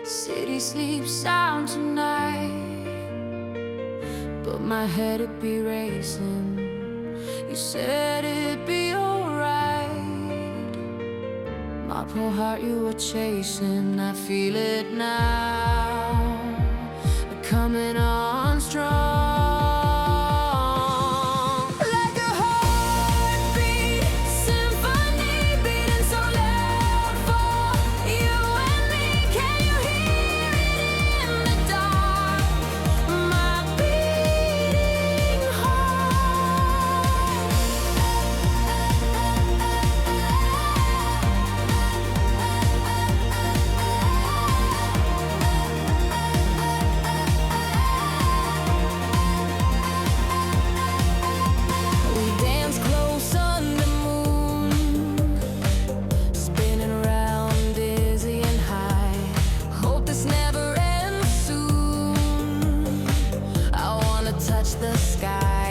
City sleeps sound tonight, but my head it be racing. You said it'd be alright. My poor heart you were chasing, I feel it now, coming on strong. Like a heartbeat symphony beating so loud for you and me. Can you hear it in the dark? My beating heart. We dance close under moon, spinning around dizzy and high. Hope this never ends soon. I wanna touch the sky.